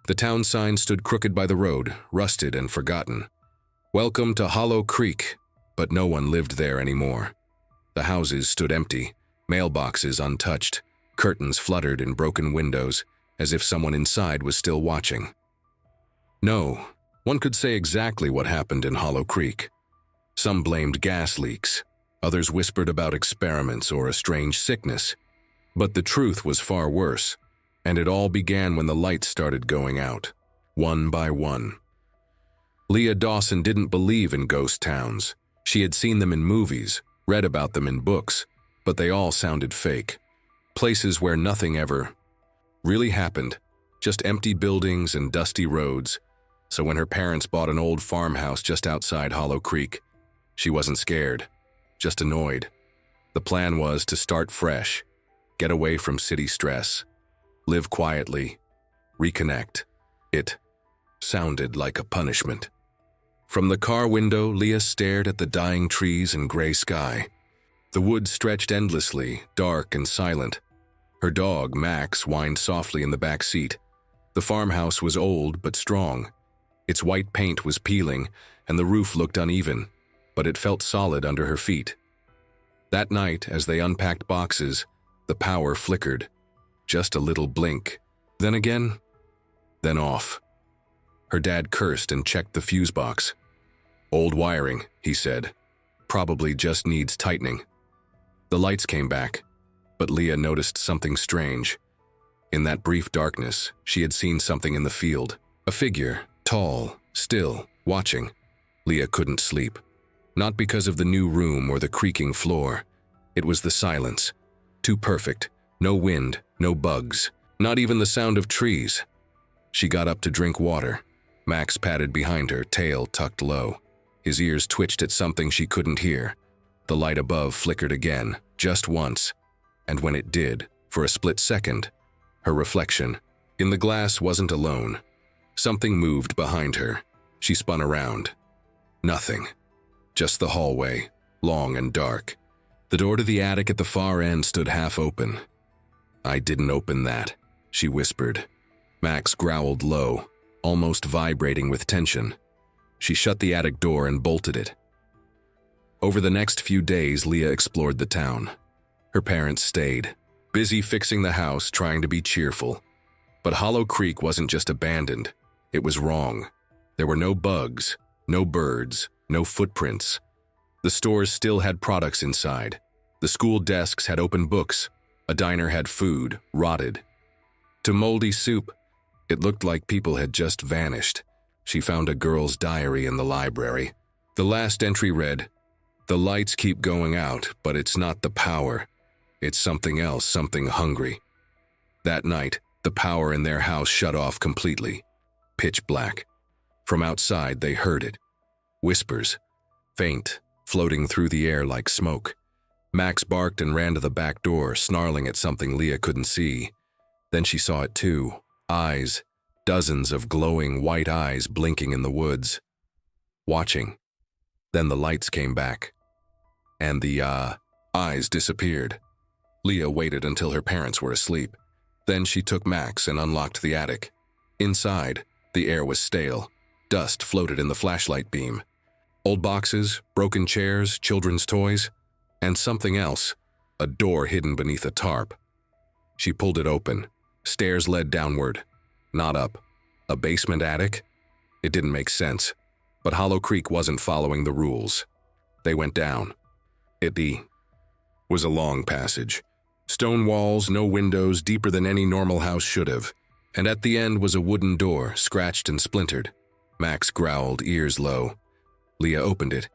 The town sign stood crooked by the road, rusted and forgotten. Welcome to Hollow Creek, but no one lived there anymore. The houses stood empty, mailboxes untouched, curtains fluttered in broken windows, as if someone inside was still watching. No, one could say exactly what happened in Hollow Creek. Some blamed gas leaks, others whispered about experiments or a strange sickness. But the truth was far worse, and it all began when the lights started going out, one by one. Leah Dawson didn't believe in ghost towns. She had seen them in movies, read about them in books, but they all sounded fake. Places where nothing ever really happened, just empty buildings and dusty roads. So when her parents bought an old farmhouse just outside Hollow Creek, she wasn't scared, just annoyed. The plan was to start fresh, get away from city stress, live quietly, reconnect. It sounded like a punishment. From the car window, Leah stared at the dying trees and gray sky. The woods stretched endlessly, dark and silent. Her dog, Max, whined softly in the back seat. The farmhouse was old but strong. Its white paint was peeling, and the roof looked uneven, but it felt solid under her feet. That night, as they unpacked boxes, the power flickered. Just a little blink. Then again, then off. Her dad cursed and checked the fuse box. "Old wiring," he said. "Probably just needs tightening." The lights came back, but Leah noticed something strange. In that brief darkness, she had seen something in the field. A figure, tall, still, watching. Leah couldn't sleep. Not because of the new room or the creaking floor. It was the silence. Too perfect. No wind, no bugs, not even the sound of trees. She got up to drink water. Max padded behind her, tail tucked low. His ears twitched at something she couldn't hear. The light above flickered again, just once. And when it did, for a split second, her reflection in the glass wasn't alone. Something moved behind her. She spun around. Nothing. Just the hallway, long and dark. The door to the attic at the far end stood half open. "I didn't open that," she whispered. Max growled low, almost vibrating with tension. She shut the attic door and bolted it. Over the next few days, Leah explored the town. Her parents stayed, busy fixing the house, trying to be cheerful. But Hollow Creek wasn't just abandoned. It was wrong. There were no bugs, no birds, no footprints. The stores still had products inside. The school desks had open books. A diner had food, rotted. To moldy soup, it looked like people had just vanished. She found a girl's diary in the library. The last entry read, "The lights keep going out, but it's not the power. It's something else, something hungry." That night, the power in their house shut off completely. Pitch black. From outside, they heard it. Whispers, faint, floating through the air like smoke. Max barked and ran to the back door, snarling at something Leah couldn't see. Then she saw it too. Eyes, dozens of glowing white eyes blinking in the woods. Watching. Then the lights came back. And the eyes disappeared. Leah waited until her parents were asleep. Then she took Max and unlocked the attic. Inside, the air was stale. Dust floated in the flashlight beam. Old boxes, broken chairs, children's toys, and something else, a door hidden beneath a tarp. She pulled it open. Stairs led downward, not up. A basement attic? It didn't make sense. But Hollow Creek wasn't following the rules. They went down. It was a long passage. Stone walls, no windows, deeper than any normal house should have. And at the end was a wooden door, scratched and splintered. Max growled, ears low. Leah opened it.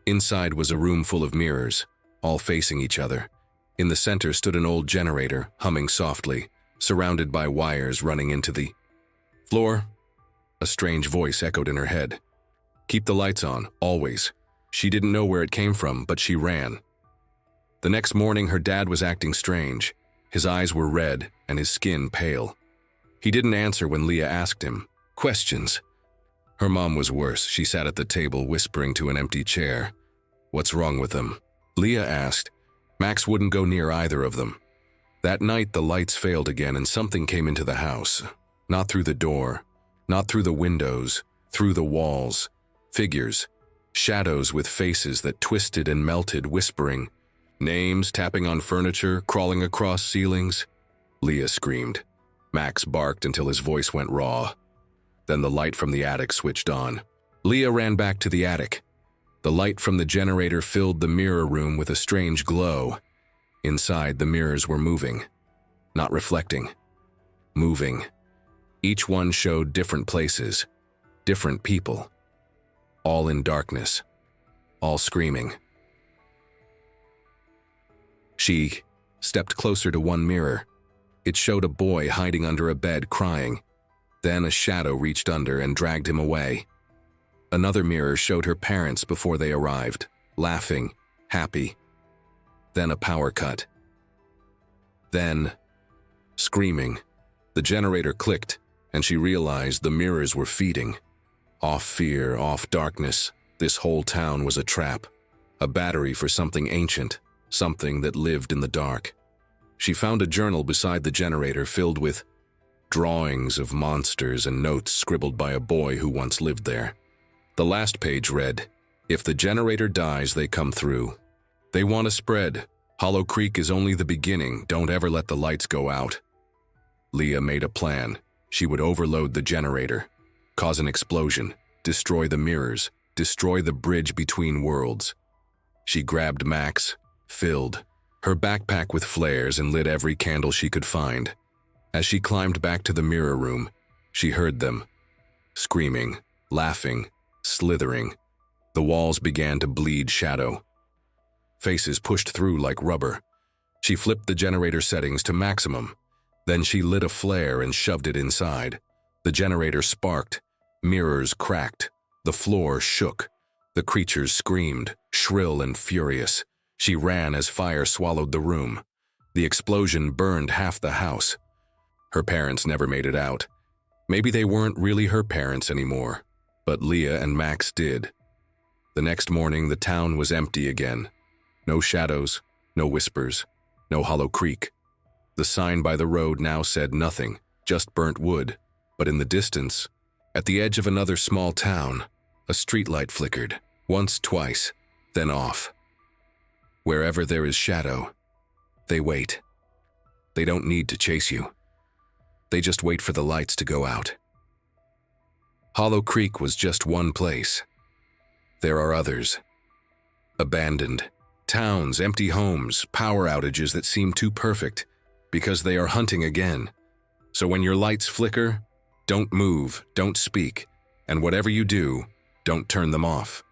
Inside was a room full of mirrors, all facing each other. In the center stood an old generator, humming softly, surrounded by wires running into the floor. A strange voice echoed in her head. "Keep the lights on, always." She didn't know where it came from, but she ran. The next morning, her dad was acting strange. His eyes were red and his skin pale. He didn't answer when Leah asked him questions. Her mom was worse. She sat at the table, whispering to an empty chair. "What's wrong with them?" Leah asked. Max wouldn't go near either of them. That night, the lights failed again and something came into the house. Not through the door, Not through the windows, through the walls. Figures, shadows with faces that twisted and melted, whispering. Names tapping on furniture, crawling across ceilings. Leah screamed. Max barked until his voice went raw. Then the light from the attic switched on. Leah ran back to the attic. The light from the generator filled the mirror room with a strange glow. Inside, the mirrors were moving. Not reflecting. Moving. Each one showed different places, different people. All in darkness. All screaming. She stepped closer to one mirror. It showed a boy hiding under a bed crying. Then a shadow reached under and dragged him away. Another mirror showed her parents before they arrived, laughing, happy. Then a power cut. Then, screaming. The generator clicked, and she realized the mirrors were feeding. Off fear, off darkness, this whole town was a trap. A battery for something ancient, something that lived in the dark. She found a journal beside the generator filled with drawings of monsters and notes scribbled by a boy who once lived there. The last page read, "If the generator dies, they come through. They want to spread. Hollow Creek is only the beginning. Don't ever let the lights go out." Leah made a plan. She would overload the generator, cause an explosion, destroy the mirrors, destroy the bridge between worlds. She grabbed Max, filled her backpack with flares, and lit every candle she could find. As she climbed back to the mirror room, she heard them, screaming, laughing, slithering. The walls began to bleed shadow. Faces pushed through like rubber. She flipped the generator settings to maximum. Then she lit a flare and shoved it inside. The generator sparked. Mirrors cracked. The floor shook. The creatures screamed, shrill and furious. She ran as fire swallowed the room. The explosion burned half the house. Her parents never made it out. Maybe they weren't really her parents anymore, but Leah and Max did. The next morning, the town was empty again. No shadows, no whispers, no Hollow Creek. The sign by the road now said nothing, just burnt wood. But in the distance, at the edge of another small town, a streetlight flickered, once, twice, then off. Wherever there is shadow, they wait. They don't need to chase you. They just wait for the lights to go out. Hollow Creek was just one place. There are others. Abandoned towns, empty homes, power outages that seem too perfect because they are hunting again. So when your lights flicker, don't move, don't speak, and whatever you do, don't turn them off.